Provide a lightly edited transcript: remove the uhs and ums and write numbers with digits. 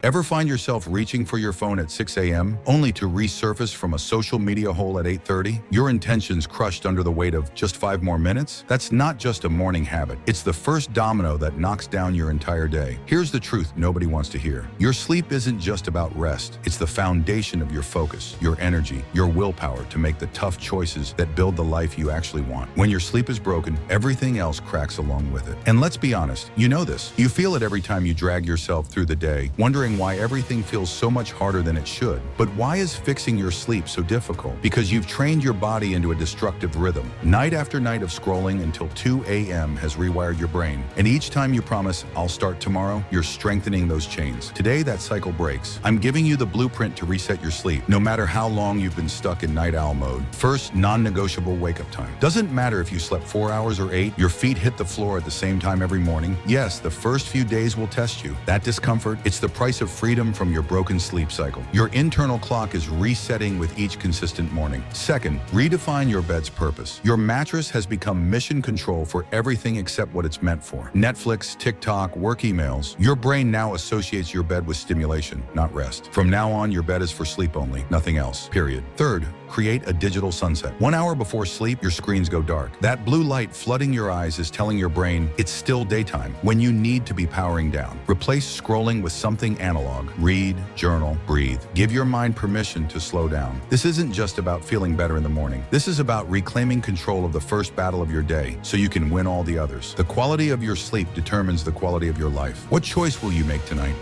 Ever find yourself reaching for your phone at 6 a.m. only to resurface from a social media hole at 8:30? Your intentions crushed under the weight of just 5 more minutes? That's not just a morning habit. It's the first domino that knocks down your entire day. Here's the truth nobody wants to hear. Your sleep isn't just about rest. It's the foundation of your focus, your energy, your willpower to make the tough choices that build the life you actually want. When your sleep is broken, everything else cracks along with it. And let's be honest, you know this. You feel it every time you drag yourself through the day, wondering why everything feels so much harder than it should. But why is fixing your sleep so difficult? Because you've trained your body into a destructive rhythm. Night after night of scrolling until 2 a.m. has rewired your brain. And each time you promise, I'll start tomorrow, you're strengthening those chains. Today, that cycle breaks. I'm giving you the blueprint to reset your sleep, no matter how long you've been stuck in night owl mode. First, non-negotiable wake-up time. Doesn't matter if you slept 4 hours or 8, your feet hit the floor at the same time every morning. Yes, the first few days will test you. That discomfort, it's the price of freedom from your broken sleep cycle. Your internal clock is resetting with each consistent morning. Second, redefine your bed's purpose. Your mattress has become mission control for everything except what it's meant for. Netflix, TikTok, work emails. Your brain now associates your bed with stimulation, not rest. From now on, your bed is for sleep only, nothing else, period. Third, create a digital sunset. 1 hour before sleep, your screens go dark. That blue light flooding your eyes is telling your brain it's still daytime when you need to be powering down. Replace scrolling with something analog. Read, journal, breathe. Give your mind permission to slow down. This isn't just about feeling better in the morning. This is about reclaiming control of the first battle of your day so you can win all the others. The quality of your sleep determines the quality of your life. What choice will you make tonight?